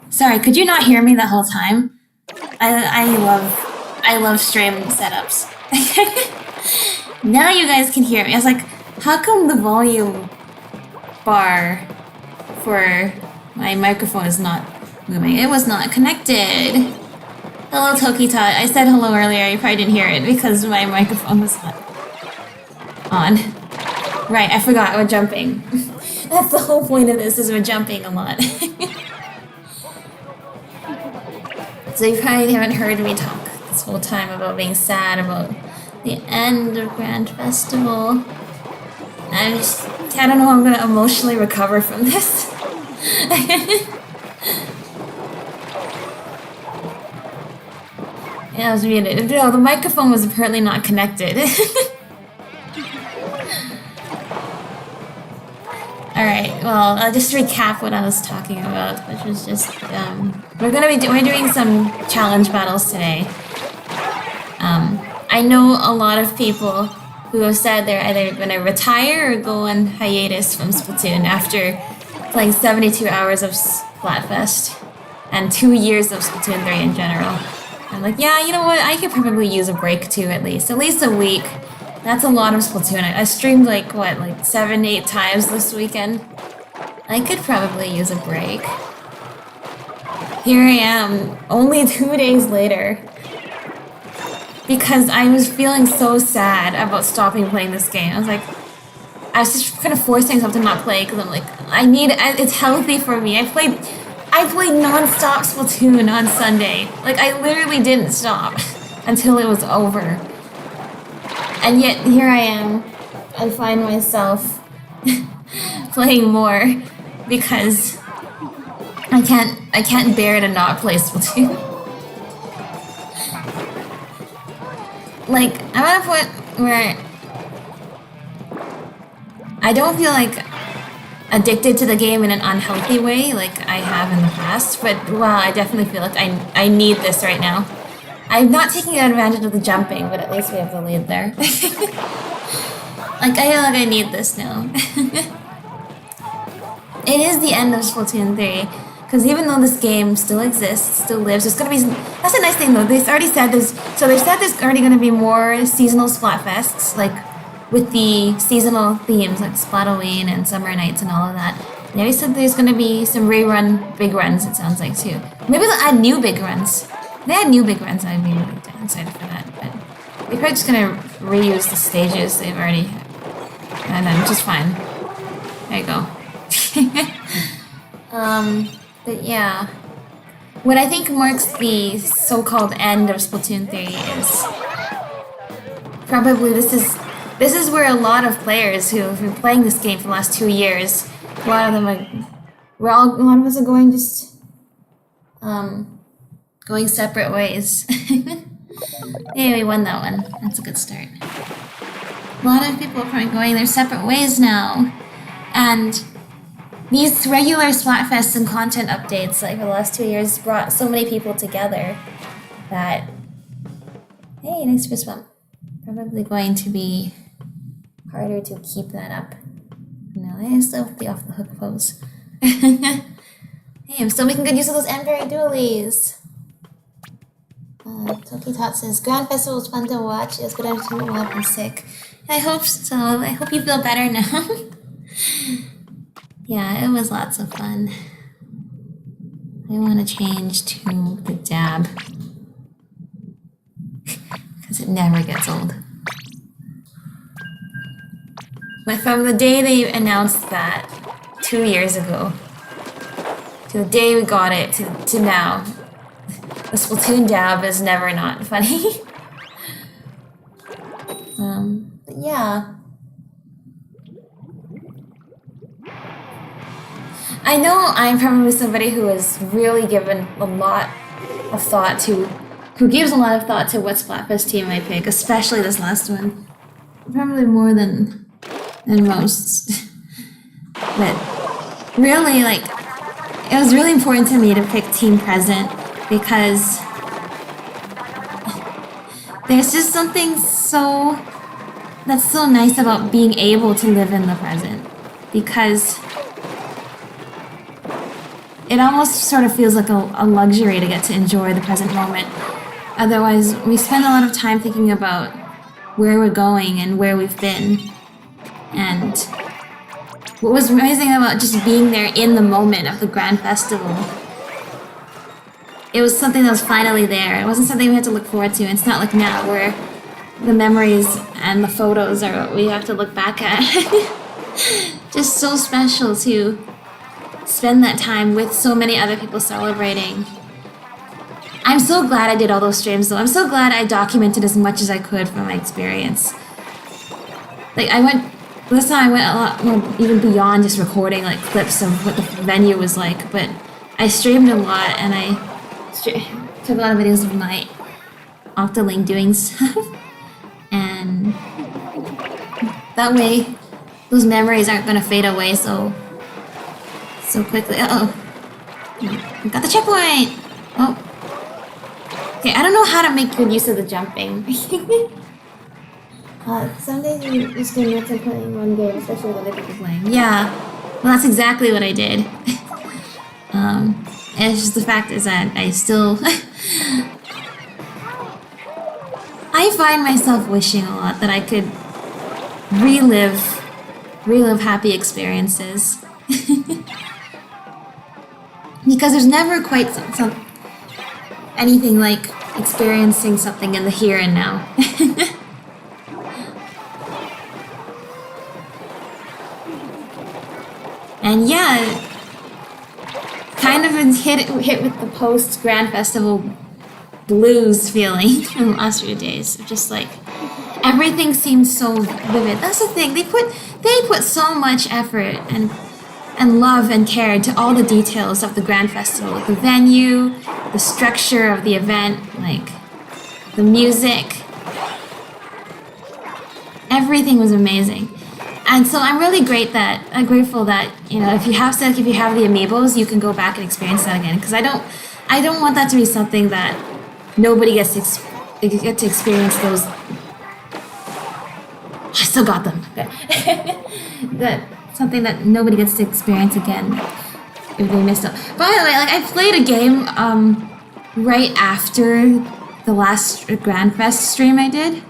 Sorry, could you not hear me the whole time? I love stream setups. Now you guys can hear me. I was like, how come the volume bar for my microphone is not moving? It was not connected. Hello, Tokita. I said hello earlier. You probably didn't hear it because my microphone was not on. Right, I forgot we're jumping. That's the whole point of this, is we're jumping a lot. So you probably haven't heard me talk this whole time about being sad about the end of Grand Festival. I don't know how I'm gonna emotionally recover from this. Yeah, I was muted. No, the microphone was apparently not connected. Alright, well, I'll just recap what I was talking about, which was just, we're doing some challenge battles today. I know a lot of people who have said they're either going to retire or go on hiatus from Splatoon after playing 72 hours of Splatfest and 2 years of Splatoon 3 in general. I'm like, yeah, you know what, I could probably use a break too, at least a week. That's a lot of Splatoon. I streamed like 7-8 times this weekend. I could probably use a break. Here I am, only 2 days later. Because I was feeling so sad about stopping playing this game. I was just kind of forcing myself to not play because I'm like, it's healthy for me. I played non-stop Splatoon on Sunday. Like, I literally didn't stop until it was over. And yet, here I am. I find myself playing more because I can't bear to not play Splatoon. Like, I'm at a point where I don't feel like addicted to the game in an unhealthy way like I have in the past, but well, I definitely feel like I need this right now. I'm not taking advantage of the jumping, but at least we have the lead there. Like, I feel like I need this now. It is the end of Splatoon 3, because even though this game still exists, still lives, there's gonna be... That's a nice thing though, they've already said there's... So they said there's already gonna be more seasonal Splatfests, like, with the seasonal themes, like Splatoween and Summer Nights and all of that. They already said there's gonna be some rerun big runs, it sounds like, too. Maybe they'll add new big runs. If they add new big runs, I'd be really excited for that, but... They're probably just gonna reuse the stages they've already... And then, which is fine. There you go. But yeah. What I think marks the so-called end of Splatoon 3 is probably this is where a lot of players who have been playing this game for the last 2 years, a lot of them are a lot of us are going just going separate ways. Yeah, we won that one. That's a good start. A lot of people are probably going their separate ways now. And these regular Splatfests and content updates, like for the last 2 years, brought so many people together that, hey, nice fist bump. Probably going to be harder to keep that up. No, I still have the off the hook pose. Hey, I'm still making good use of those Emperor dualies. Toki Tot says, Grand Festival was fun to watch. It was good entertainment while I've been sick. I hope so. I hope you feel better now. Yeah, it was lots of fun. I want to change to the dab. Because it never gets old. But from the day they announced that 2 years ago, to the day we got it, to now, the Splatoon dab is never not funny. But yeah. I know I'm probably somebody who has really given a lot of thought to, who gives a lot of thought to what Splatfest team I pick, especially this last one. Probably more than most. But really, like, it was really important to me to pick Team Present because there's just something that's so nice about being able to live in the present, because it almost sort of feels like a luxury to get to enjoy the present moment. Otherwise, we spend a lot of time thinking about where we're going and where we've been. And what was amazing about just being there in the moment of the Grand Festival, it was something that was finally there. It wasn't something we had to look forward to. It's not like now where the memories and the photos are what we have to look back at. Just so special to spend that time with so many other people celebrating. I'm so glad I did all those streams though. I'm so glad I documented as much as I could from my experience. Like this time I went a lot more even beyond just recording like clips of what the venue was like, but I streamed a lot and I took a lot of videos of my Octoling doing stuff. And that way those memories aren't gonna fade away so quickly. Uh-oh. We got the checkpoint! Oh. Okay, I don't know how to make good use of the jumping. Some days you just do nuts and playing one game, especially with other people playing. Yeah, well that's exactly what I did. And it's just the fact is that I still... I find myself wishing a lot that I could relive happy experiences. Because there's never quite anything like experiencing something in the here and now. And yeah, kind of hit with the post Grand Festival blues feeling from the last few days. Just like everything seems so vivid. That's the thing. They put so much effort and love and care to all the details of the Grand Festival. The venue, the structure of the event, like the music. Everything was amazing. And so I'm really grateful that, you know, if you have the amiibos, you can go back and experience that again. Because I don't want that to be something that nobody gets to experience those. I still got them. That something that nobody gets to experience again if they missed out. By the way, like, I played a game right after the last Grand Fest stream I did.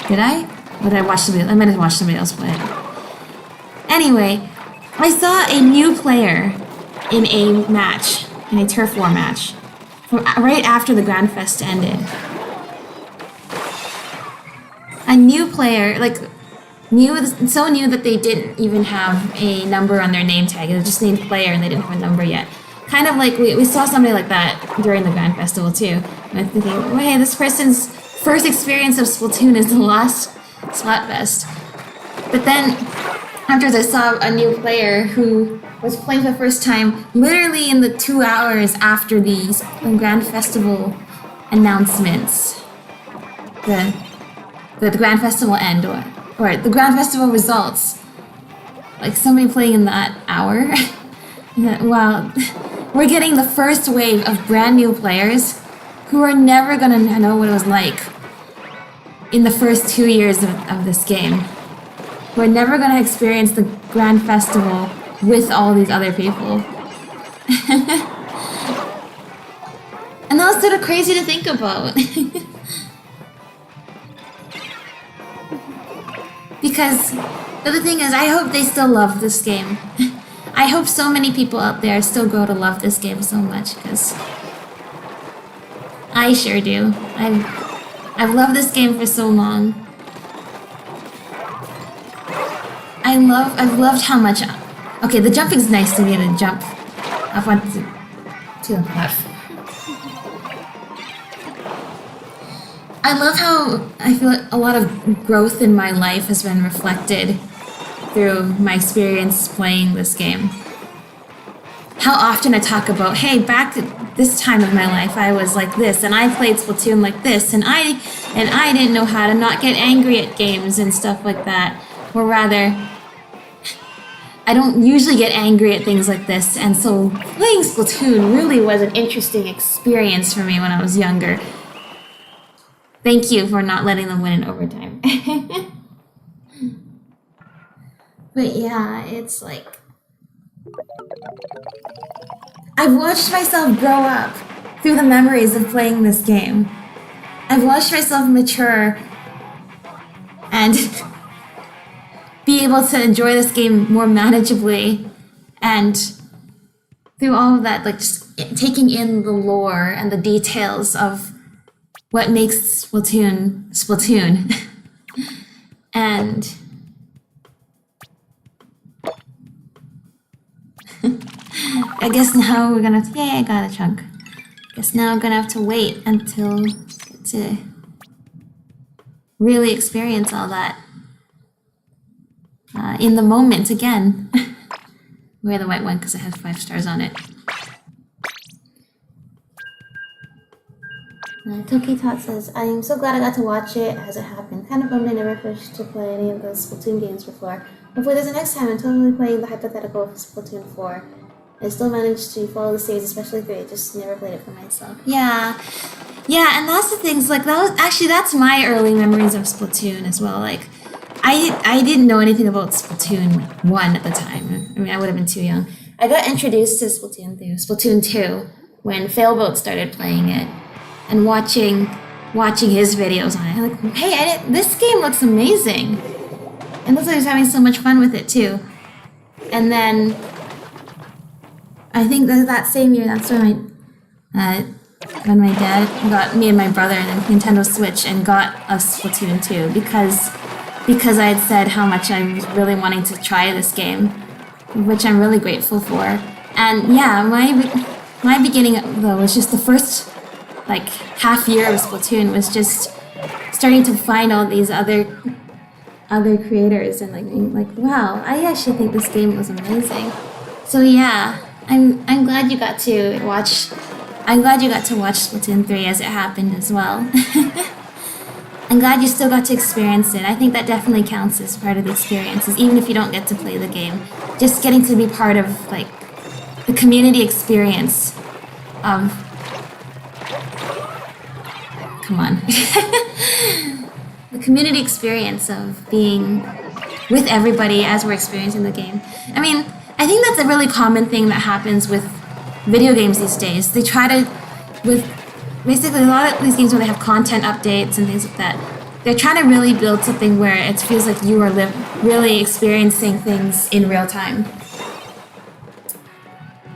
Did I? Or did I watch somebody? I might have watched somebody else play it. Anyway, I saw a new player in a match, in a turf war match, right after the Grand Fest ended. A new player, like, so new that they didn't even have a number on their name tag. It was just named player and they didn't have a number yet. Kind of like we saw somebody like that during the Grand Festival too. And I'm thinking, well, hey, this person's first experience of Splatoon is the last Splatfest. But then afterwards I saw a new player who was playing for the first time literally in the 2 hours after the Grand Festival announcements. The Grand Festival end, or the Grand Festival results. Like, somebody playing in that hour. Wow. We're getting the first wave of brand new players who are never gonna know what it was like in the first 2 years of this game. We're never gonna experience the Grand Festival with all these other people. And that was sort of crazy to think about. Because the other thing is, I hope they still love this game. I hope so many people out there still grow to love this game so much, because I sure do. I've loved this game for so long. I've loved how much. Okay, the jumping's nice to be able to jump up onto the platform. I love how I feel like a lot of growth in my life has been reflected through my experience playing this game. How often I talk about, hey, back at this time of my life I was like this, and I played Splatoon like this, and I didn't know how to not get angry at games and stuff like that. Or rather, I don't usually get angry at things like this, and so playing Splatoon really was an interesting experience for me when I was younger. Thank you for not letting them win in overtime. But yeah, it's like, I've watched myself grow up through the memories of playing this game. I've watched myself mature and be able to enjoy this game more manageably, and through all of that, like, just taking in the lore and the details of what makes Splatoon. And I guess now we're gonna, yay, I got a chunk. I guess now I'm gonna have to wait until to really experience all that in the moment again. Wear the white one because it has 5 stars on it. Toki Tot says, I am so glad I got to watch it as it happened. Kind of bummed I never pushed to play any of those Splatoon games before. Hopefully there's a next time. I'm totally playing the hypothetical Splatoon 4. I still managed to follow the series, especially 3. Just never played it for myself. Yeah, and that's the things, like, that's my early memories of Splatoon as well. Like, I didn't know anything about Splatoon 1 at the time. I mean, I would have been too young. I got introduced to Splatoon through Splatoon 2 when Failboat started playing it. And watching his videos on it, I'm like, hey, this game looks amazing, and looks like he's having so much fun with it too. And then I think that same year, that's when my dad got me and my brother a Nintendo Switch and got us Splatoon 2 because I had said how much I was really wanting to try this game, which I'm really grateful for. And yeah, my beginning though was just the first, like, half year of Splatoon was just starting to find all these other creators and being like, wow, I actually think this game was amazing. So yeah, I'm glad you got to watch. I'm glad you got to watch Splatoon 3 as it happened as well. I'm glad you still got to experience it. I think that definitely counts as part of the experiences, even if you don't get to play the game. Just getting to be part of like the community experience of. Come on. The community experience of being with everybody as we're experiencing the game. I mean, I think that's a really common thing that happens with video games these days. They try to, with basically a lot of these games where they have content updates and things like that, they're trying to really build something where it feels like you are really experiencing things in real time.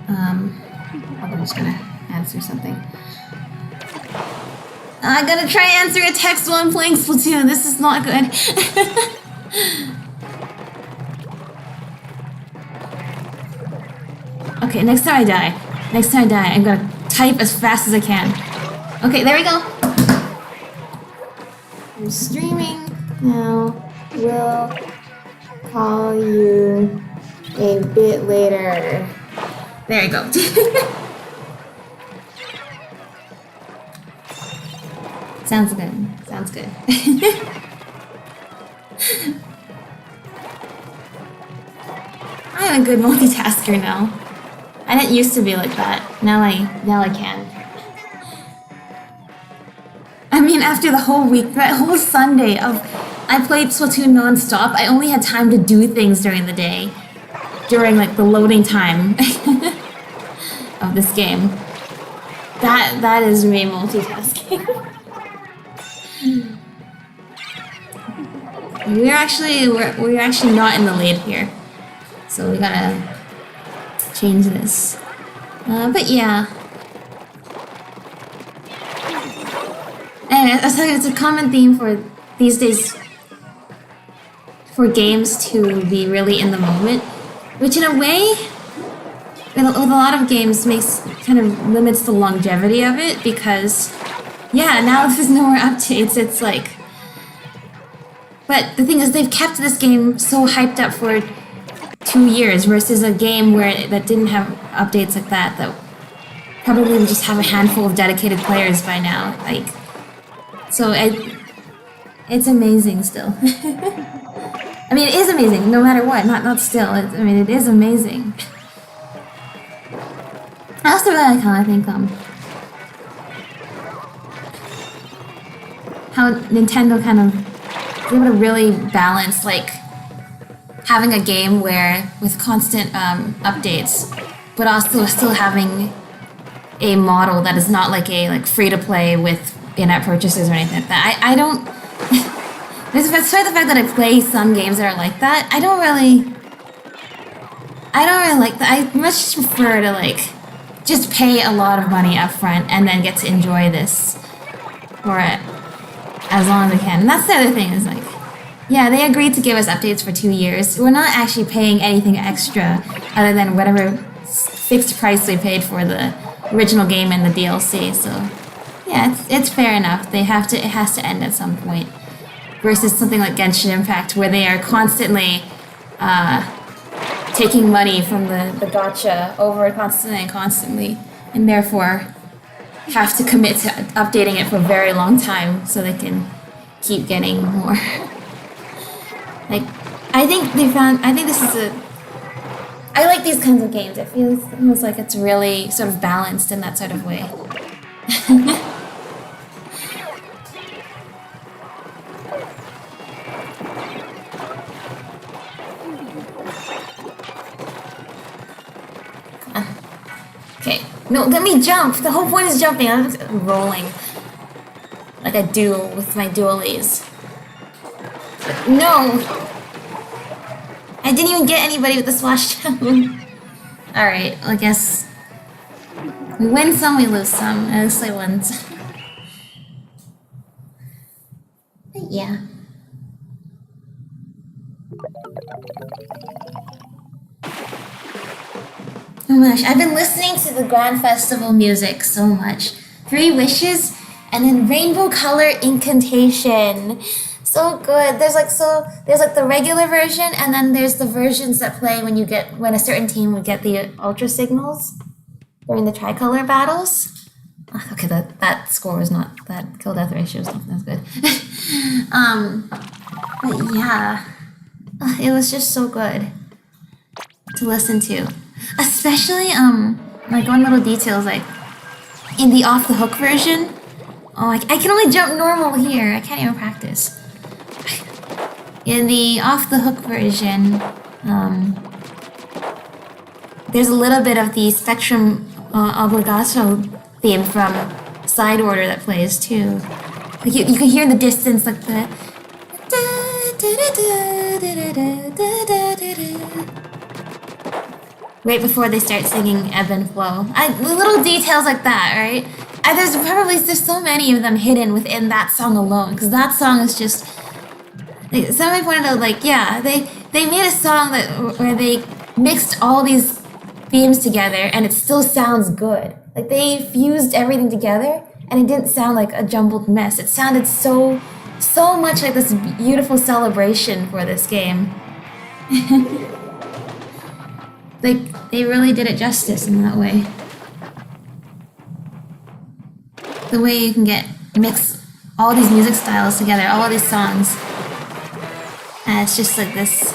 I'm just gonna answer something. I'm gonna try answering a text while I'm playing Splatoon. This is not good. Okay, next time I die, I'm gonna type as fast as I can. Okay, there we go. I'm streaming now. We'll call you a bit later. There you go. Sounds good. Sounds good. I'm a good multitasker now. I didn't used to be like that. Now I can. I mean, after the whole week, that whole Sunday of I played Splatoon non-stop, I only had time to do things during the day. During like the loading time of this game. That is me multitasking. We're actually not in the lead here, so we gotta change this. But yeah. Anyway, I was telling you, it's a common theme for these days for games to be really in the moment, which in a way, with a lot of games, kind of limits the longevity of it because, yeah, now if there's no more updates, it's like. But the thing is, they've kept this game so hyped up for 2 years versus a game that didn't have updates like that probably would just have a handful of dedicated players by now. Like, so it's amazing still. I mean, it is amazing no matter what. Not still. I mean, it is amazing. I also really like how I think how Nintendo kind of able to really balance like having a game with constant updates, but also still having a model that is not like a free to play with in-app purchases or anything like that. I don't. Despite the fact that I play some games that are like that, I don't really like that. I much prefer to just pay a lot of money up front and then get to enjoy this for it as long as I can. And that's the other thing is yeah, they agreed to give us updates for 2 years. We're not actually paying anything extra other than whatever fixed price we paid for the original game and the DLC. So yeah, it's fair enough. It has to end at some point. Versus something like Genshin Impact, where they are constantly taking money from the gacha over constantly, and therefore have to commit to updating it for a very long time so they can keep getting more. I think this is I like these kinds of games. It feels like it's really sort of balanced in that sort of way. Okay, no, let me jump. The whole point is jumping. I'm just rolling like I do with my dualies. No! I didn't even get anybody with the splashdown. Alright, well, I guess we win some, we lose some. At least I won. But yeah. Oh my gosh, I've been listening to the Grand Festival music so much. 3 Wishes and then Rainbow Color Incantation. So good. There's the regular version, and then there's the versions that play when a certain team would get the ultra signals during the tricolor battles. Okay, that score was not, that kill death ratio was not as good. But yeah, it was just so good to listen to. Especially, like one little detail is like, in the off the hook version, oh, I can only jump normal here. I can't even practice. In the off the hook version, there's a little bit of the Spectrum Obligato theme from Side Order that plays too. Like you can hear in the distance like the right before they start singing Ebb and Flow. Little details like that, right? There's so many of them hidden within that song alone, because that song is just. Like, somebody pointed out, like, yeah, they made a song where they mixed all these themes together, and it still sounds good. Like they fused everything together, and it didn't sound like a jumbled mess. It sounded so much like this beautiful celebration for this game. Like, they really did it justice in that way. The way you can mix all these music styles together, all these songs. And it's just like this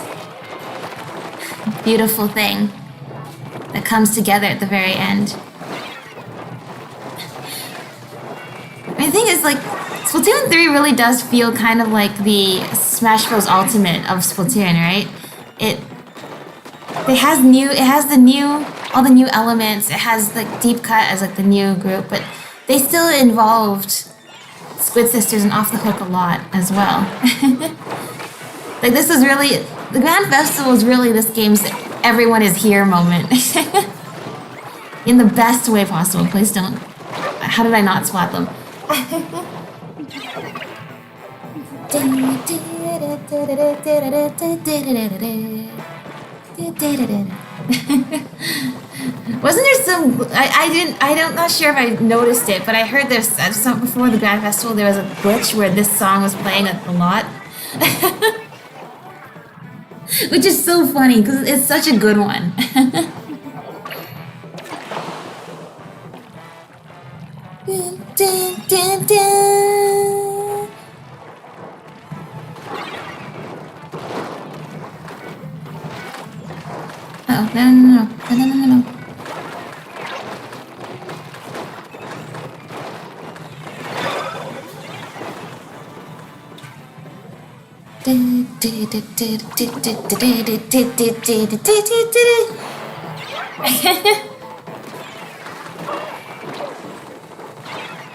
beautiful thing that comes together at the very end. The thing is, like, Splatoon 3 really does feel kind of like the Smash Bros. Ultimate of Splatoon, right? It has all the new elements. It has like Deep Cut as like the new group, but they still involved Squid Sisters and Off the Hook a lot as well. Like this is really, the Grand Festival is really this game's everyone is here moment. In the best way possible. Please don't. How did I not splat them? Wasn't there some? I'm not sure if I noticed it, but I heard there's some before the Grand Festival. There was a glitch where this song was playing a lot, which is so funny because it's such a good one. Oh, no.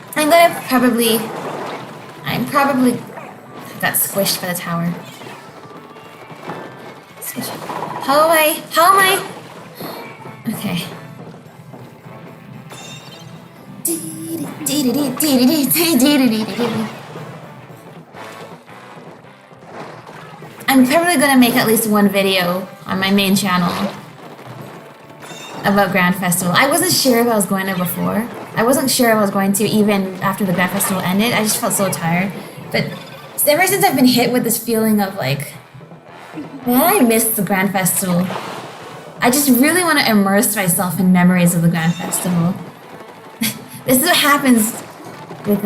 I got squished by the tower. How am I? Okay. I'm probably gonna make at least one video on my main channel about Grand Festival. I wasn't sure if I was going to before. I wasn't sure if I was going to even after the Grand Festival ended. I just felt so tired. But ever since I've been hit with this feeling of like, man, I missed the Grand Festival. I just really want to immerse myself in memories of the Grand Festival. This is what happens with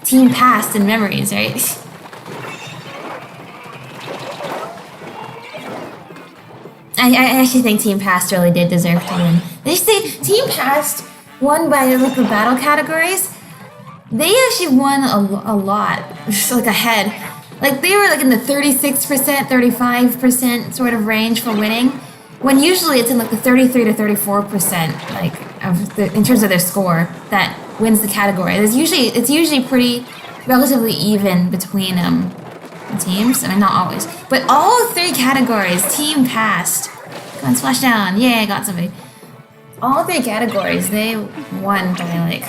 Team Past and memories, right? I actually think Team Past really did deserve to win. They say Team Past won by like the battle categories. They actually won a lot, just like ahead. Like they were like in the 36%, 35% sort of range for winning, when usually it's in like the 33 to 34%, like in terms of their score that wins the category. It's usually pretty relatively even between the teams. I mean, not always, but all three categories, Team Past. Come on, splash down! Yeah, I got somebody. All three categories, they won by like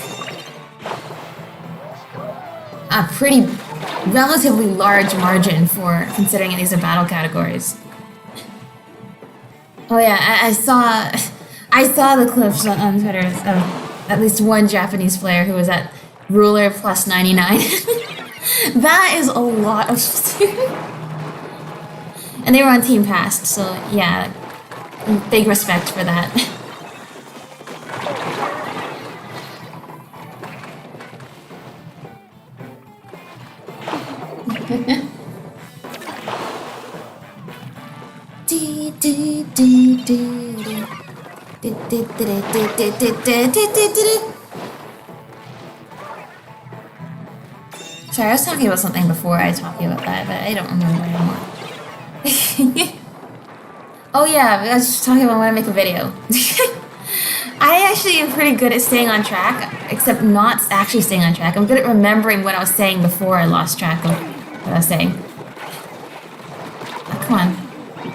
a pretty relatively large margin for considering these are battle categories. Oh yeah, I saw the clips on Twitter of at least one Japanese player who was at ruler plus 99. That is a lot of students. And they were on Team Past, so yeah, big respect for that. Sorry, I was talking about something before I was talking about that, but I don't remember anymore. Oh yeah, I was just talking about when I make a video. I actually am pretty good at staying on track, except not actually staying on track. I'm good at remembering what I was saying before I lost track of what I was saying. Oh, come on.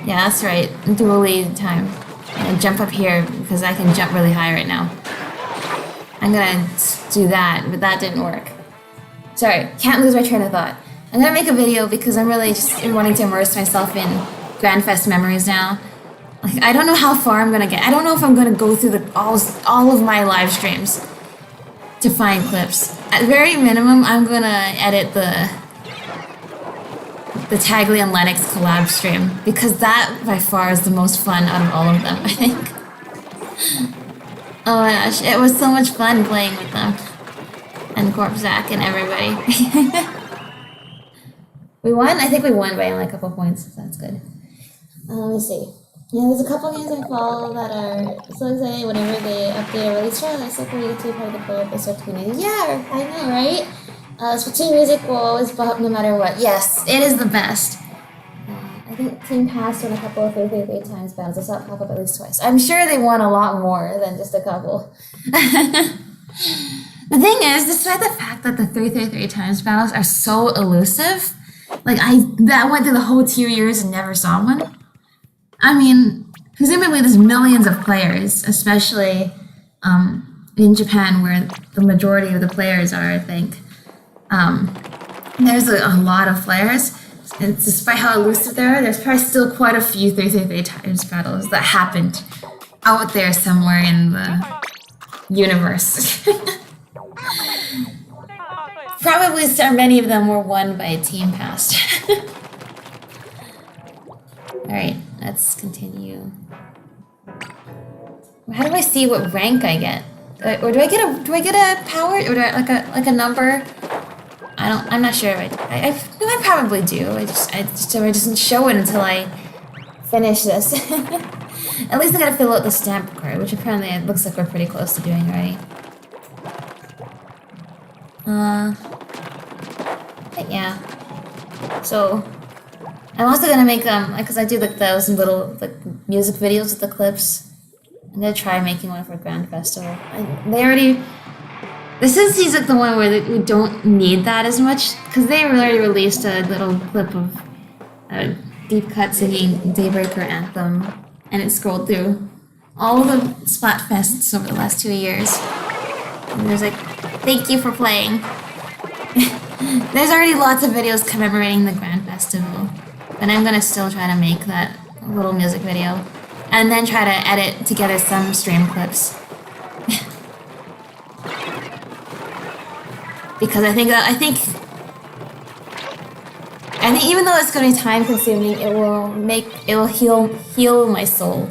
Yeah, that's right. Dually time. And jump up here because I can jump really high right now. I'm gonna do that, but that didn't work. Sorry, can't lose my train of thought. I'm gonna make a video because I'm really just wanting to immerse myself in Grandfest memories now. Like, I don't know how far I'm gonna get. I don't know if I'm gonna go through all of my live streams to find clips. At very minimum, I'm gonna edit the Tagli and Lennox collab stream because that by far is the most fun out of all of them, I think. Oh my gosh, it was so much fun playing with them. And Corp Zach and everybody. We won? I think we won by only a couple points, so that's good. Let me see. Yeah, there's a couple games I follow that are so exciting whenever they update a release trailer. It's so pretty to be part of the player if they start tuning. Yeah, I know, right? Splatoon music will always bump no matter what. Yes, it is the best. I think Team Pass won a couple of 333 times bounds. I saw it pop up at least twice. I'm sure they won a lot more than just a couple. The thing is, despite the fact that the 333 times battles are so elusive, like I went through the whole 2 years and never saw one. I mean, presumably there's millions of players, especially in Japan where the majority of the players are, I think. There's a lot of players, and despite how elusive they are, there's probably still quite a few 333 times battles that happened out there somewhere in the universe. Probably many of them were won by Team Past. Alright, let's continue. How do I see what rank I get? Or do I get a power? Or do I like a number? I'm not sure if I probably do. I just doesn't show it until I finish this. At least I gotta fill out the stamp card, which apparently it looks like we're pretty close to doing already. But yeah. So I'm also gonna make because I do like those little like music videos with the clips. I'm gonna try making one for Grand Festival. This seems like the one where we don't need that as much because they already released a little clip of Deep Cut singing Daybreaker Anthem, and it scrolled through all the Splatfests over the last 2 years. And there's like, thank you for playing. There's already lots of videos commemorating the Grand Festival, but I'm gonna still try to make that little music video, and then try to edit together some stream clips. Because I think even though it's gonna be time consuming, it will heal my soul.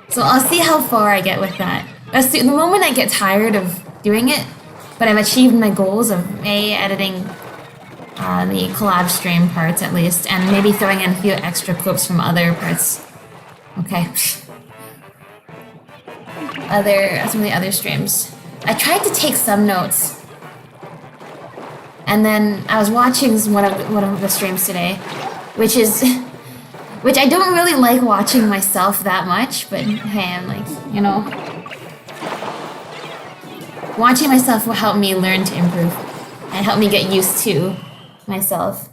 So I'll see how far I get with that. The moment I get tired of doing it, but I've achieved my goals of editing the collab stream parts at least, and maybe throwing in a few extra clips from other parts. Okay. Some of the other streams. I tried to take some notes, and then I was watching one of the streams today, which I don't really like watching myself that much, but hey, I'm like, you know, watching myself will help me learn to improve and help me get used to myself.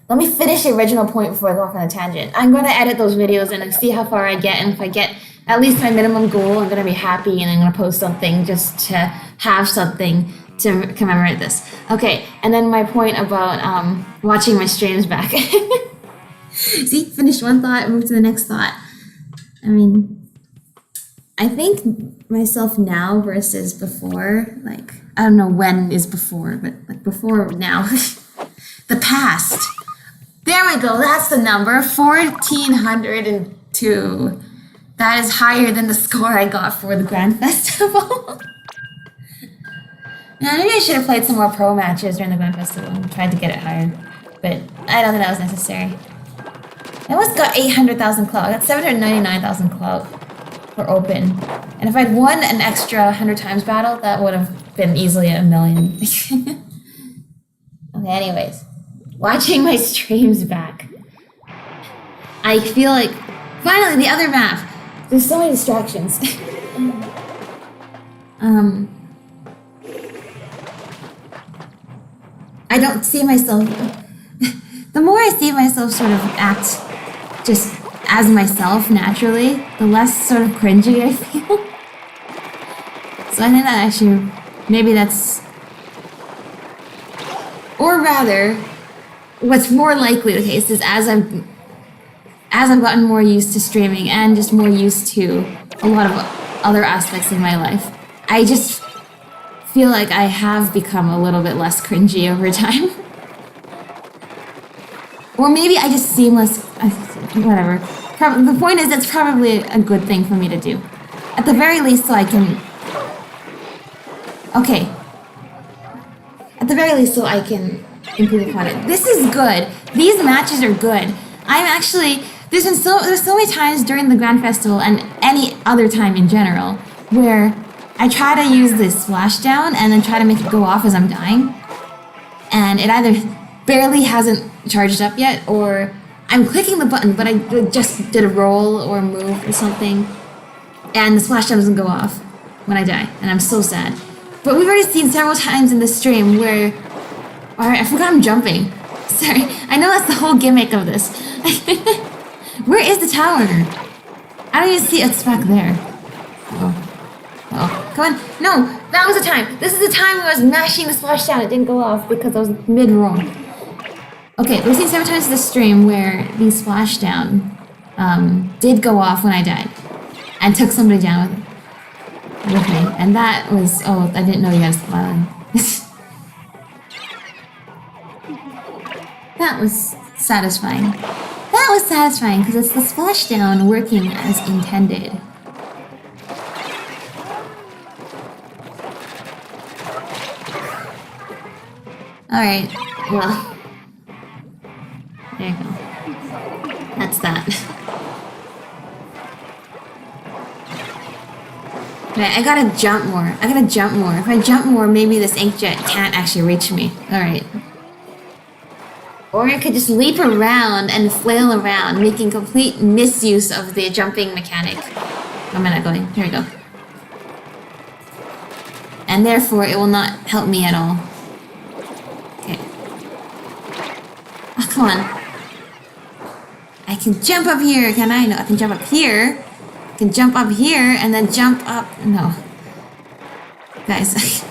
Let me finish the original point before I go off on a tangent. I'm going to edit those videos and see how far I get, and if I get at least my minimum goal, I'm going to be happy, and I'm going to post something just to have something to commemorate this. Okay, and then my point about watching my streams back. See, finished one thought, moved to the next thought. I mean, I think myself now versus before, like, I don't know when is before, but like before now. The past. There we go, that's the number, 1,402. That is higher than the score I got for the Grand Festival. Maybe I should have played some more pro matches during the Grand Festival and tried to get it higher. But I don't think that was necessary. I almost got 800,000 clout. I got 799,000 clout for open. And if I'd won an extra 100 times battle, that would have been easily a million. Okay, anyways. Watching my streams back. I feel like, finally, the other map. There's so many distractions. I don't see myself. The more I see myself sort of act just as myself naturally, the less sort of cringy I feel. So I think that actually, maybe that's, or rather, what's more likely the case is as I've gotten more used to streaming and just more used to a lot of other aspects of my life, I just feel like I have become a little bit less cringy over time. Or maybe I just seem less, whatever. The point is, that's probably a good thing for me to do. At the very least, so I can, okay. At the very least, so I can improve upon it. This is good. These matches are good. I'm actually, there's so many times during the Grand Festival and any other time in general where I try to use this splashdown and then try to make it go off as I'm dying. And it either barely hasn't charged up yet, or I'm clicking the button, but I just did a roll or a move or something, and the splashdown doesn't go off when I die, and I'm so sad. But we've already seen several times in the stream where... Alright, I forgot I'm jumping. Sorry, I know that's the whole gimmick of this. Where is the tower? I don't even see it's back there. Oh, come on. No, that was the time. This is the time where I was mashing the splashdown. It didn't go off because I was mid-roll. Okay, we've seen several times in the stream where the splashdown did go off when I died and took somebody down with me. And that was, oh, I didn't know you guys smiling. That was satisfying. That was satisfying because it's the splashdown working as intended. Alright, well, there you go. That's that. Right, I gotta jump more. If I jump more, maybe this inkjet can't actually reach me. Alright. Or I could just leap around and flail around, making complete misuse of the jumping mechanic. Where am I not going? Here we go. And therefore, it will not help me at all. Okay. Oh, come on. I can jump up here, can I? No, I can jump up here. I can jump up here and then jump up. No. Guys,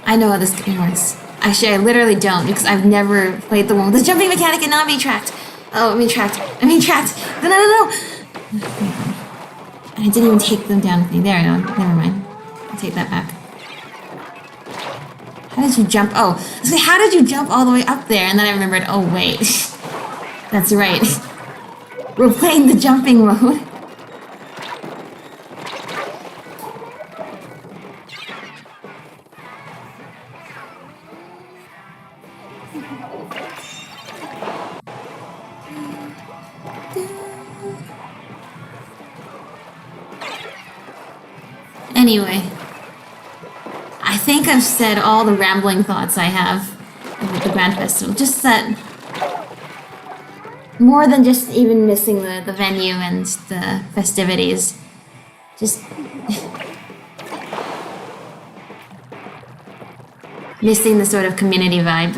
I know how this game works. Actually, I literally don't because I've never played the one with the jumping mechanic and not being tracked. Oh, I'm being tracked. No. I didn't even take them down with me. There I go. Never mind. I'll take that back. How did you jump? Oh, I was like, how did you jump all the way up there? And then I remembered, oh, wait. That's right. We're playing the jumping mode. Anyway, I think I've said all the rambling thoughts I have about the Grand Festival. Just that, more than just even missing the venue and the festivities, just missing the sort of community vibe.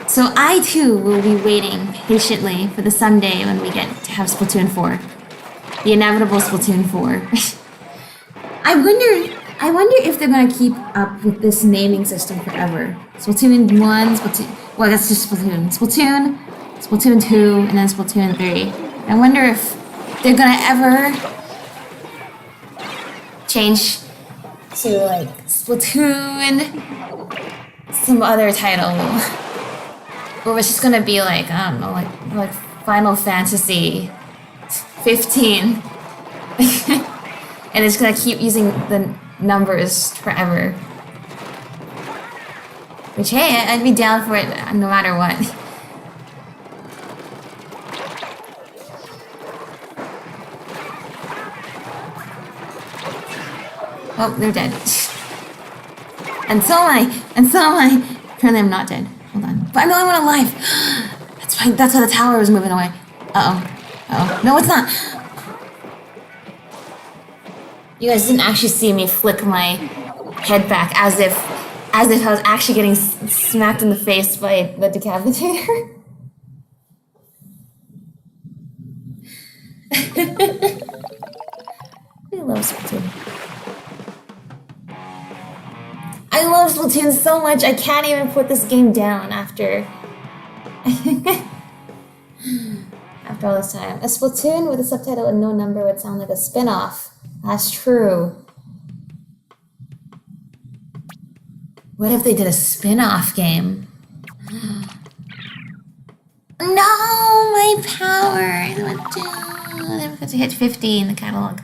So I too will be waiting patiently for the Sunday when we get to have Splatoon 4. The inevitable Splatoon 4. I wonder if they're gonna keep up with this naming system forever. Splatoon 1, Splatoon... Well, that's just Splatoon. Splatoon 2, and then Splatoon 3. I wonder if they're gonna ever change to, like, Splatoon... some other title. Or it's just gonna be like, I don't know, like Final Fantasy 15. And it's gonna keep using the numbers forever. Which, hey, I'd be down for it no matter what. Oh, they're dead. And so am I. And so am I. Apparently I'm not dead. Hold on. But I'm the only one alive. That's why the tower was moving away. Uh-oh. Uh-oh. No, it's not. You guys didn't actually see me flick my head back as if I was actually getting smacked in the face by the decapitator. I love Splatoon. I love Splatoon so much, I can't even put this game down after... after all this time. A Splatoon with a subtitle and no number would sound like a spin-off. That's true. What if they did a spin-off game? No, my power! I never got to hit 50 in the catalog.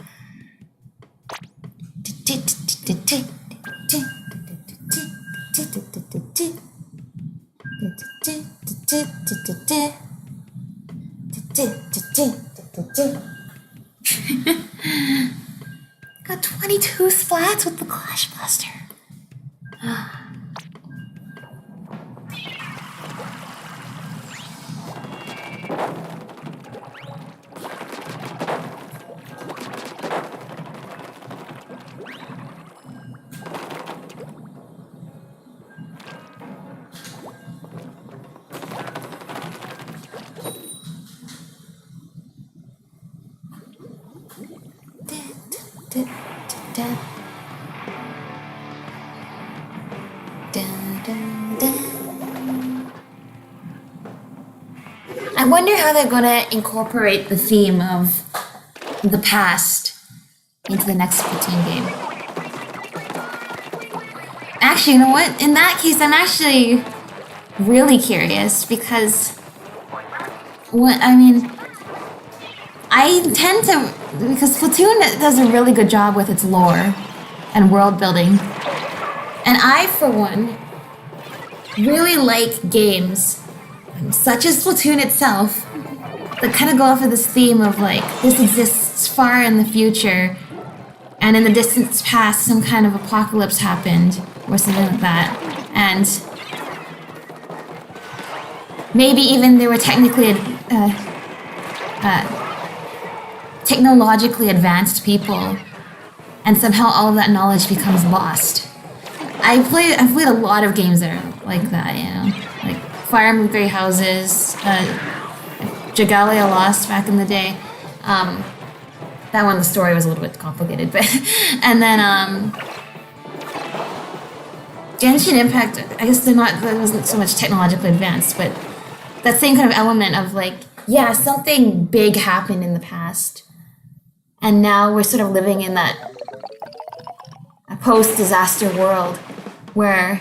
Got 22 splats with the Clash Blaster. I wonder how they're gonna incorporate the theme of the past into the next Splatoon game. Actually, you know what? In that case, I'm actually really curious because because Splatoon does a really good job with its lore and world building. And I, for one, really like games such as Splatoon itself that kind of go off of this theme of like, this exists far in the future and in the distant past some kind of apocalypse happened or something like that. And maybe even they were technically technologically advanced people, and somehow all of that knowledge becomes lost. I've played a lot of games that are like that, you know, like Fire Emblem Three Houses, Jagalia Lost back in the day. That one, the story was a little bit complicated, but and then Genshin Impact. I guess that wasn't so much technologically advanced, but that same kind of element of like, yeah, something big happened in the past. And now we're sort of living in that post-disaster world where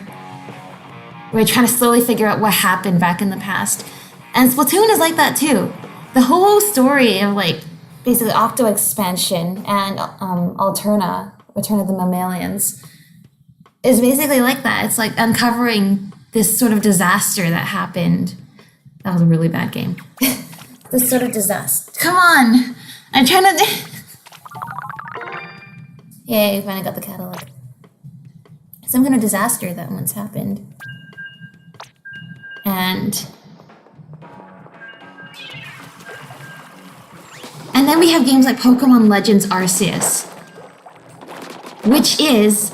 we're trying to slowly figure out what happened back in the past. And Splatoon is like that too. The whole story of like basically Octo expansion and Alterna, Return of the Mammalians, is basically like that. It's like uncovering this sort of disaster that happened. That was a really bad game. This sort of disaster. Come on! I'm trying to... Yay, we finally got the catalog. Some kind of disaster that once happened. And then we have games like Pokemon Legends Arceus, which is...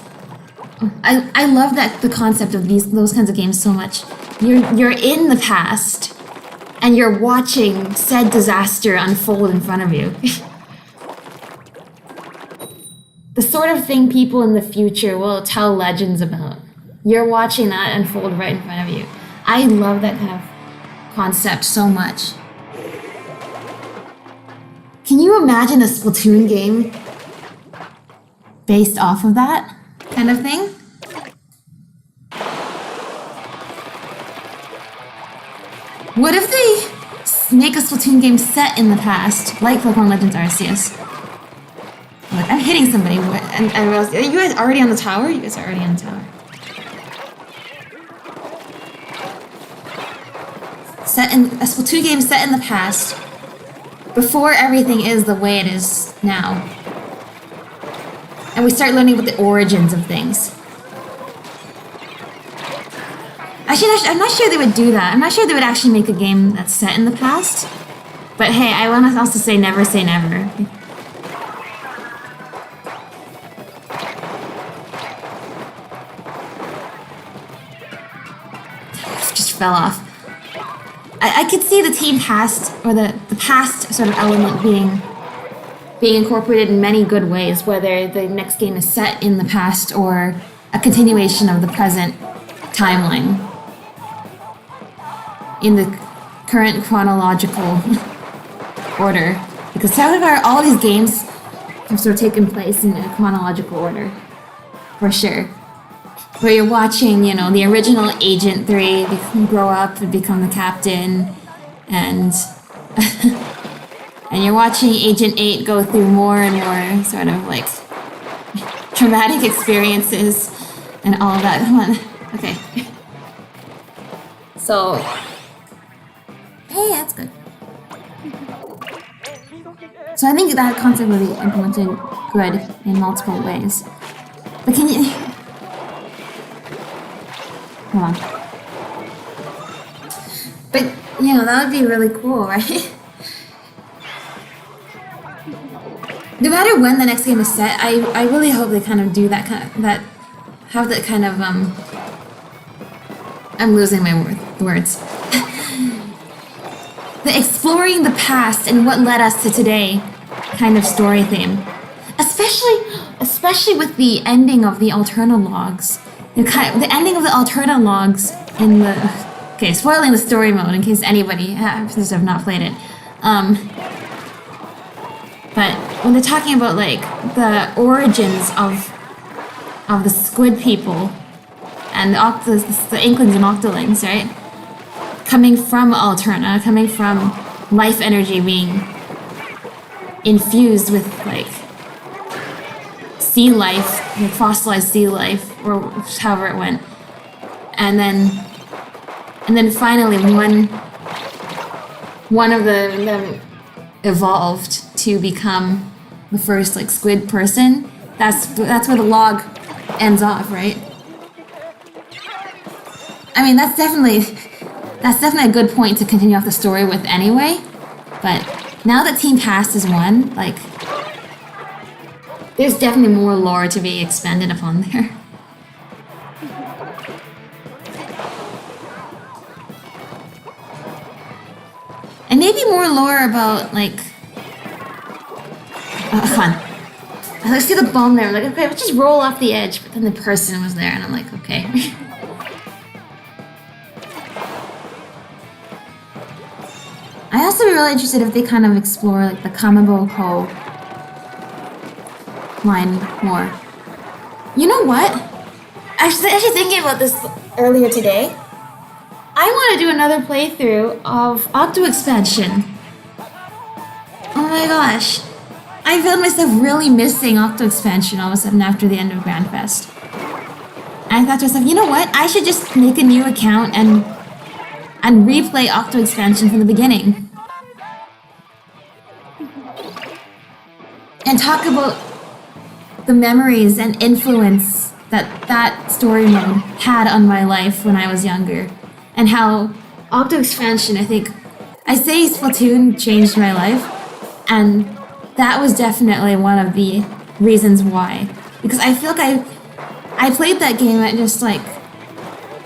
I love the concept of those kinds of games so much. You're in the past, and you're watching said disaster unfold in front of you. The sort of thing people in the future will tell legends about. You're watching that unfold right in front of you. I love that kind of concept so much. Can you imagine a Splatoon game based off of that kind of thing? What if they make a Splatoon game set in the past, like Pokemon Legends Arceus? Look, I'm hitting somebody, and I realized, are you guys already on the tower? You guys are already on the tower. Set in a Splatoon game set in the past, before everything is the way it is now. And we start learning about the origins of things. Actually, I'm not sure they would do that. I'm not sure they would actually make a game that's set in the past. But hey, I want to also say never say never. Just fell off. I could see the team past, or the past sort of element being incorporated in many good ways, whether the next game is set in the past or a continuation of the present timeline in the current chronological order. Because so far, all these games have sort of taken place in a chronological order, for sure. Where you're watching, you know, the original Agent 3 grow up and become the captain, and and you're watching Agent 8 go through more and more sort of like traumatic experiences and all of that. Come on. Okay. So, hey, that's good. So I think that concept will be implemented good in multiple ways. But can you... Hold on. But, you know, that would be really cool, right? No matter when the next game is set, I really hope they kind of do that kind of, have that kind of, I'm losing my words. The exploring the past and what led us to today kind of story theme. Especially with the ending of the Alterna logs. The ending of the Alterna logs in the... Okay, spoiling the story mode in case anybody has not played it. But when they're talking about, like, the origins of the squid people and the Inklings and Octolings, right? Coming from Alterna, coming from life energy being infused with, like, sea life, like fossilized sea life, or however it went. And then finally one of them evolved to become the first, like, squid person. That's where the log ends off, right? I mean, that's definitely a good point to continue off the story with anyway. But now that Team Past is won, like, there's definitely more lore to be expanded upon there. And maybe more lore about, like... fun. I see the bomb there, I'm like, okay, let's just roll off the edge. But then the person was there, and I'm like, okay. I'd also be really interested if they kind of explore, like, the Kamaboko line more. You know what? I was actually thinking about this earlier today. I want to do another playthrough of Octo Expansion. Oh my gosh. I found myself really missing Octo Expansion all of a sudden after the end of Grandfest. And I thought to myself, you know what? I should just make a new account and replay Octo Expansion from the beginning. And talk about the memories and influence that story mode had on my life when I was younger. And how Octo Expansion, I say Splatoon changed my life, and that was definitely one of the reasons why. Because I feel like I played that game at just, like,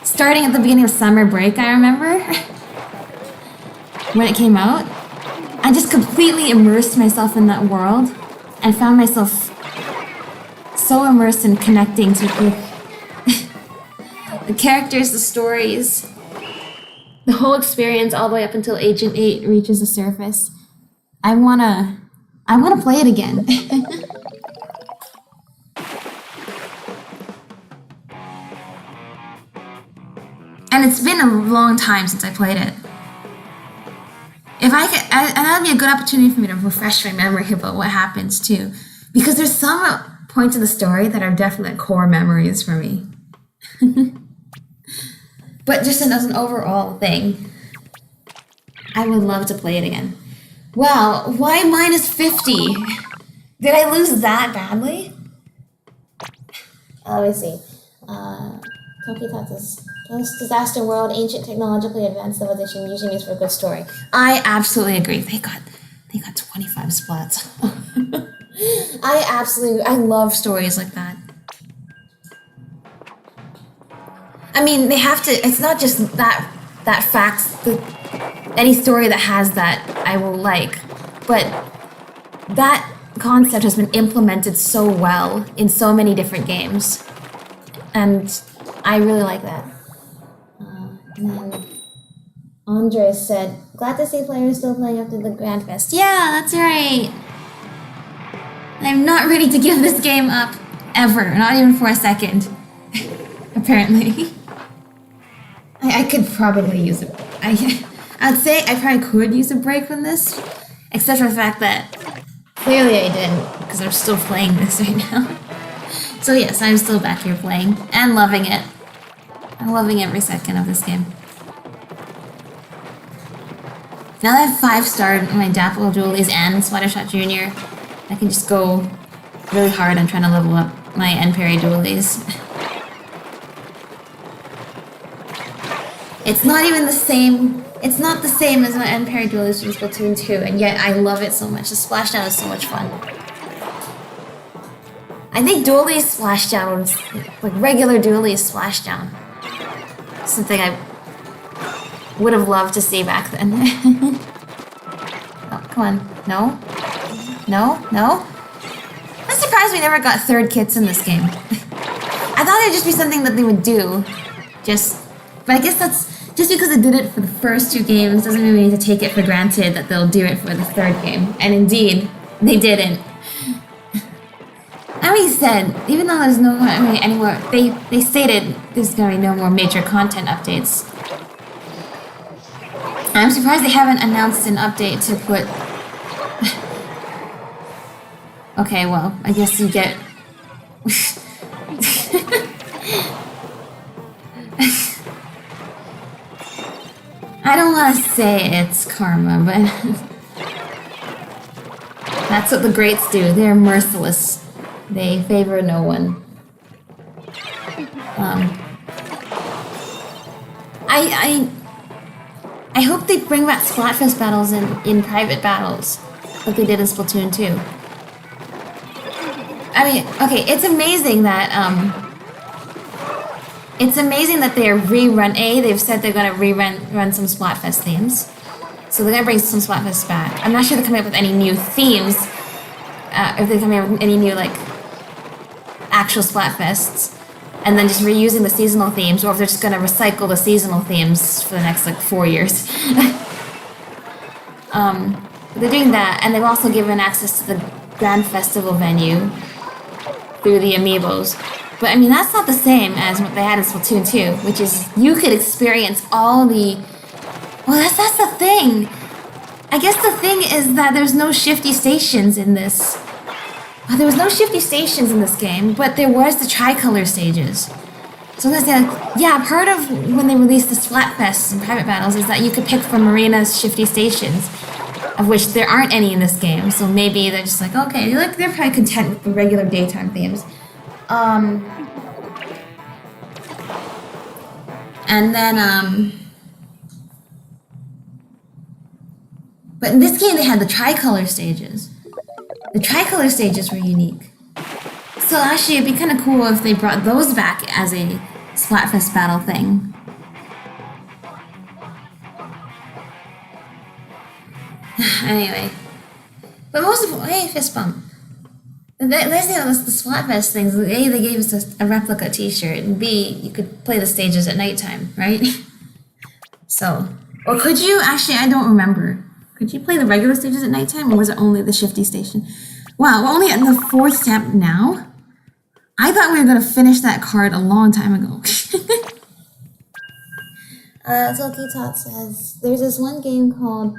starting at the beginning of summer break, I remember, when it came out. I just completely immersed myself in that world and found myself so immersed in connecting to the characters, the stories, the whole experience all the way up until Agent 8 reaches the surface. I wanna play it again. And it's been a long time since I played it. If I could, and that'd be a good opportunity for me to refresh my memory about what happens too. Because there's some points in the story that are definite core memories for me. But just as an overall thing, I would love to play it again. Wow, why minus 50? Did I lose that badly? Let me see. Toki-Tatsu's post-disaster world, ancient technologically advanced civilization usually means for a good story. I absolutely agree. They got 25 splats. I love stories like that. I mean, they have to, it's not just that fact, any story that has that I will like, but that concept has been implemented so well in so many different games, and I really like that. And then Andre said, glad to see players still playing up to the Grand Fest. Yeah, that's right. I'm not ready to give this game up, ever, not even for a second, apparently. I could probably use it. I'd say I probably could use a break from this, except for the fact that clearly I didn't, because I'm still playing this right now. So yes, I'm still back here playing, and loving it. I'm loving every second of this game. Now that I've 5-starred my Dapple Dualies and Splattershot Jr., I can just go really hard on trying to level up my N-Parry Dualies. It's not even the same. It's not the same as my N-Parry Dualies from Splatoon 2, and yet I love it so much. The splashdown is so much fun. I think Dualies splashdowns, like regular Dualies splashdown, something I would have loved to see back then. Oh, come on. No? No? No? I'm surprised we never got third kits in this game. I thought it would just be something that they would do. But I guess that's... Just because they did it for the first 2 games doesn't mean we need to take it for granted that they'll do it for the 3rd game. And indeed, they didn't. I mean, said, even though there's no more, they stated there's going to be no more major content updates. I'm surprised they haven't announced an update to put... Okay, well, I guess you get... I don't want to say it's karma, but... That's what the greats do. They're merciless. They favor no one. I hope they bring back Splatfest battles in private battles, like they did in Splatoon 2. I mean, okay, it's amazing that they're they've said they're gonna run some Splatfest themes. So they're gonna bring some Splatfest back. I'm not sure they're coming up with any new themes, if they're coming up with any new, like, actual Splatfests, and then just reusing the seasonal themes, or if they're just gonna recycle the seasonal themes for the next, like, 4 years. They're doing that, and they've also given access to the Grand Festival venue through the amiibos. But I mean, that's not the same as what they had in Splatoon 2, which is you could experience all the... Well, that's the thing. I guess the thing is that there's no shifty stations in this. Well, there was no shifty stations in this game, but there was the tricolor stages. So I'm gonna say, like, yeah, part of when they released the Splatfests and private battles is that you could pick from Marina's shifty stations, of which there aren't any in this game. So maybe they're just like, okay, like they're probably content with the regular daytime themes. And then, but in this game they had the tricolor stages. The tricolor stages were unique. So actually it'd be kind of cool if they brought those back as a Splatfest battle thing. Anyway. But most of all, hey, fist bump. The nice thing about the Splatfest things, A, they gave us a replica t-shirt, and B, you could play the stages at nighttime, right? So, or could you? Actually, I don't remember. Could you play the regular stages at nighttime, or was it only the shifty station? Wow, we're only at the 4th step now? I thought we were going to finish that card a long time ago. Toki Tot says, there's this one game called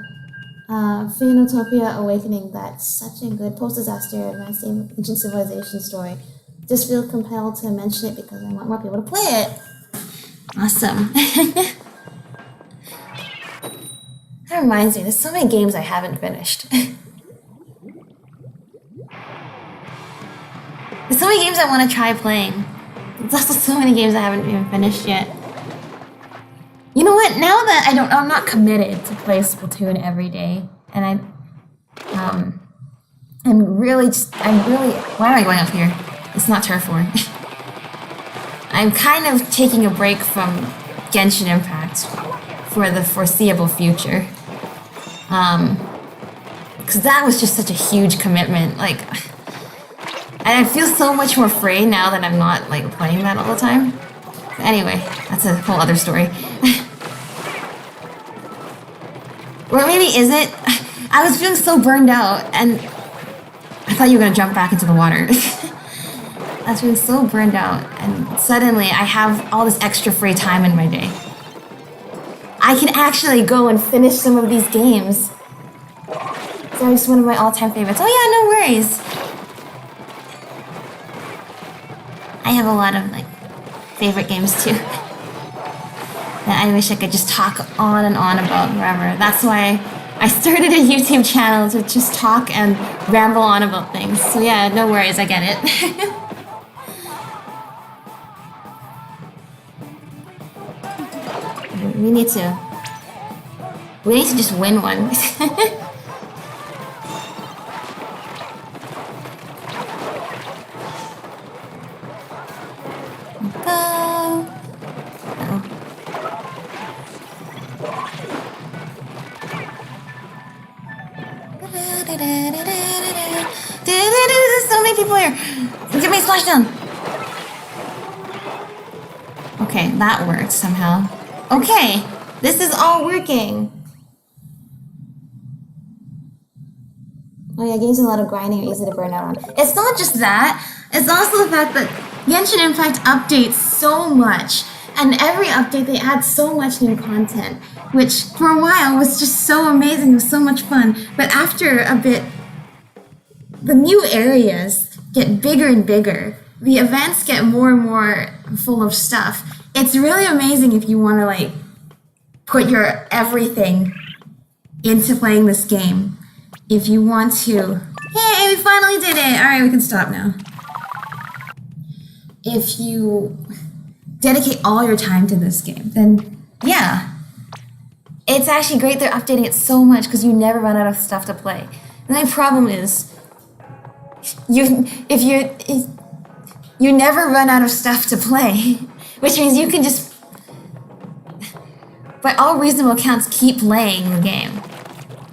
Phoenotopia Awakening, that's such a good post-disaster advanced ancient civilization story. Just feel compelled to mention it because I want more people to play it. Awesome. That reminds me, there's so many games I haven't finished. There's so many games I want to try playing. There's also so many games I haven't even finished yet. You know what? Now that I'm not committed to play Splatoon every day, and I'm really, why am I going up here? It's not turf war. I'm kind of taking a break from Genshin Impact for the foreseeable future. Because that was just such a huge commitment. Like, and I feel so much more free now that I'm not like playing that all the time. Anyway, that's a whole other story. Or maybe is it? I was feeling so burned out, and I thought you were gonna jump back into the water. I was feeling so burned out, and suddenly I have all this extra free time in my day. I can actually go and finish some of these games. It's always one of my all-time favorites. Oh yeah, no worries. I have a lot of like favorite games too that I wish I could just talk on and on about forever. That's why I started a YouTube channel to just talk and ramble on about things. So yeah, no worries, I get it. We need to just win one. Go. There's so many people here. Get me splashed down. Okay, that worked somehow. Okay, this is all working. Oh yeah, games with a lot of grinding are easy to burn out on. It's not just that, it's also the fact that Genshin Impact updates so much. And every update they add so much new content, which for a while was just so amazing, it was so much fun. But after a bit, the new areas get bigger and bigger. The events get more and more full of stuff. It's really amazing if you want to like put your everything into playing this game. If you want to, hey, we finally did it. All right, we can stop now. If you dedicate all your time to this game, then yeah, it's actually great they're updating it so much because you never run out of stuff to play. The only problem is you never run out of stuff to play, which means you can just, by all reasonable accounts, keep playing the game.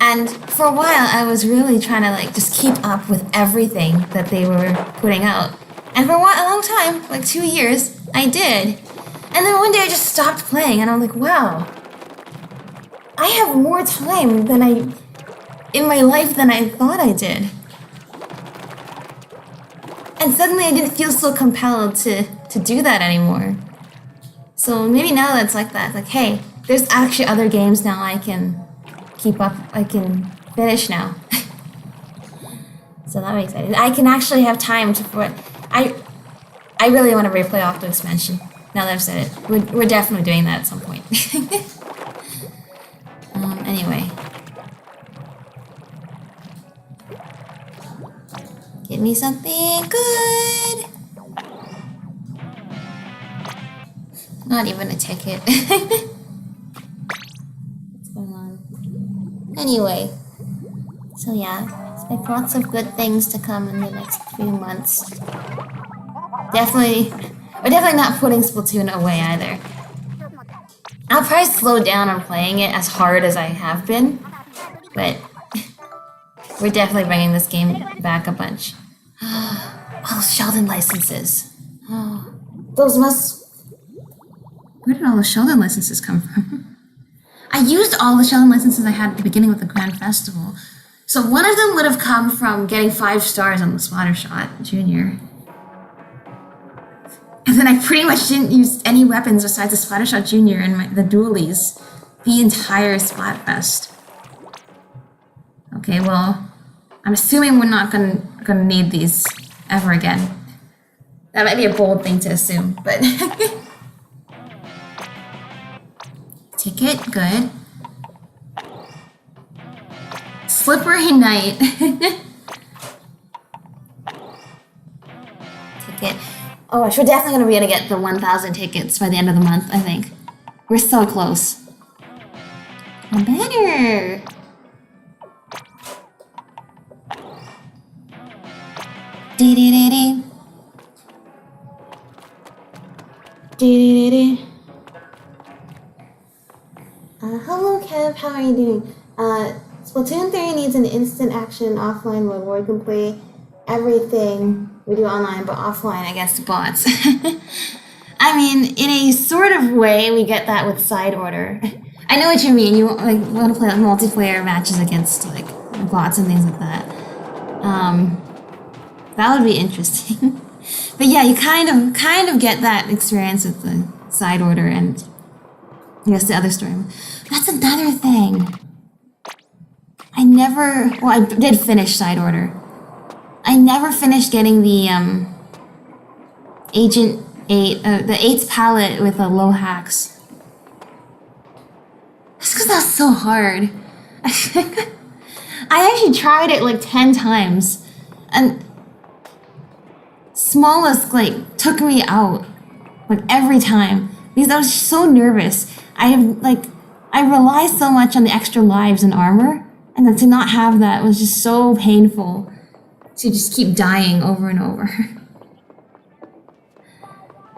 And for a while, I was really trying to like just keep up with everything that they were putting out. And for a long time, like 2 years, I did. And then one day I just stopped playing, and I'm like, wow, I have more time in my life than I thought I did. And suddenly I didn't feel so compelled to do that anymore. So maybe now that's like that. Like, hey, there's actually other games now I can keep up, I can finish now. So that makes sense. I can actually have time to, I really want to replay Octo's Mansion. Now that I've said it. We're definitely doing that at some point. Anyway. Give me something good. Not even a ticket. What's going on? Anyway. So yeah, expect lots of good things to come in the next few months. We're definitely not putting Splatoon away either. I'll probably slow down on playing it as hard as I have been, but we're definitely bringing this game back a bunch. All Sheldon licenses. Those must... Where did all the Sheldon licenses come from? I used all the Sheldon licenses I had at the beginning with the Grand Festival. So one of them would have come from getting 5 stars on the Splattershot Junior. And then I pretty much didn't use any weapons besides the Splattershot Junior and the dualies the entire Splatfest. Okay, well, I'm assuming we're not gonna need these ever again. That might be a bold thing to assume, but ticket, good. Slippery night. Ticket. Oh, we're definitely gonna be able to get the 1,000 tickets by the end of the month, I think. We're so close. A banner. Dee-dee-dee-dee. Dee-dee-dee-dee. Hello Kev, how are you doing? Splatoon 3 needs an instant action offline mode where we can play everything we do online but offline against bots. I mean, in a sort of way, we get that with side order. I know what you mean. You like want to play like multiplayer matches against like bots and things like that. That would be interesting. But yeah, you kind of get that experience with the side order and I guess the other story. That's another thing. I did finish side order. I never finished getting the Agent 8, the 8th palette with the low hacks. Just because that's so hard. I actually tried it like 10 times, and Smallest like took me out like every time because I was so nervous. I rely so much on the extra lives and armor, and then to not have that was just so painful. To just keep dying over and over.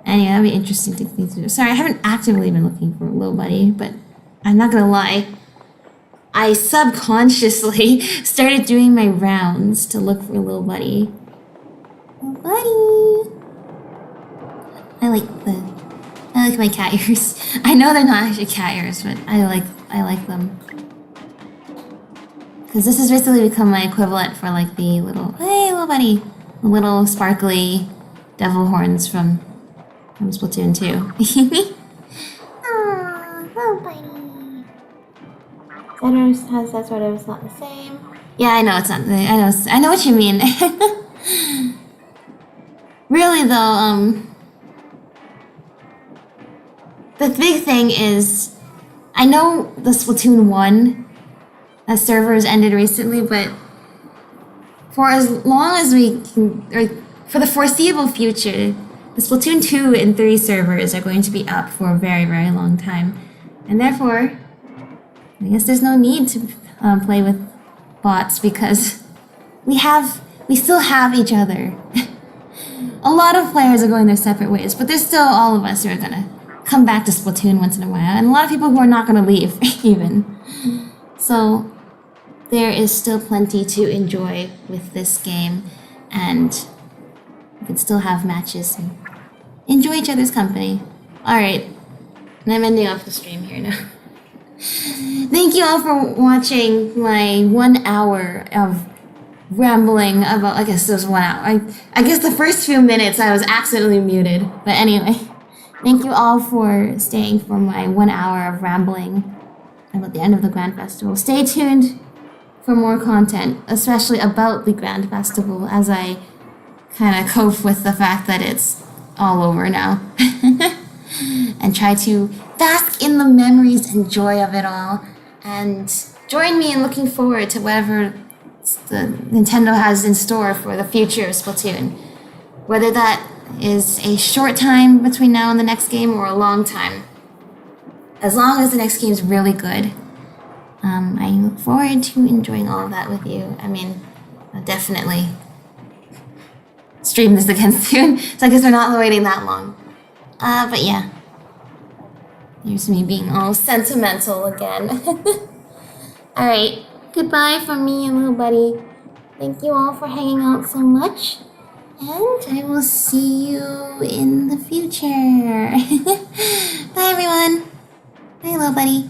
Anyway, that'd be interesting to think through. Sorry, I haven't actively been looking for a little buddy, but I'm not gonna lie. I subconsciously started doing my rounds to look for a little buddy. Little buddy. I like my cat ears. I know they're not actually cat ears, but I like them. Because this has basically become my equivalent for like the little, hey little buddy, the little sparkly devil horns from Splatoon 2. Aww, little buddy. Zenos has that sort of, it's not the same. Yeah, I know it's not, I know what you mean. Really though, the big thing is, I know the Splatoon 1 servers ended recently, but for as long as we can, or for the foreseeable future, the Splatoon 2 and 3 servers are going to be up for a very, very long time. And therefore, I guess there's no need to play with bots because we still have each other. A lot of players are going their separate ways, but there's still all of us who are gonna come back to Splatoon once in a while, and a lot of people who are not gonna leave, even. So, there is still plenty to enjoy with this game, and we can still have matches and enjoy each other's company. Alright, and I'm ending off the stream here now. Thank you all for watching my 1 hour of rambling about, I guess it was 1 hour. I guess the first few minutes I was accidentally muted, but anyway. Thank you all for staying for my 1 hour of rambling about the end of the Grand Festival. Stay tuned for more content, especially about the Grand Festival, as I kind of cope with the fact that it's all over now. And try to bask in the memories and joy of it all. And join me in looking forward to whatever the Nintendo has in store for the future of Splatoon. Whether that is a short time between now and the next game or a long time. As long as the next game is really good. I look forward to enjoying all of that with you. I mean, I'll definitely stream this again soon, so I guess we're not waiting that long. But yeah. Here's me being all sentimental again. Alright, goodbye from me and little buddy. Thank you all for hanging out so much. And I will see you in the future. Bye everyone. Bye little buddy.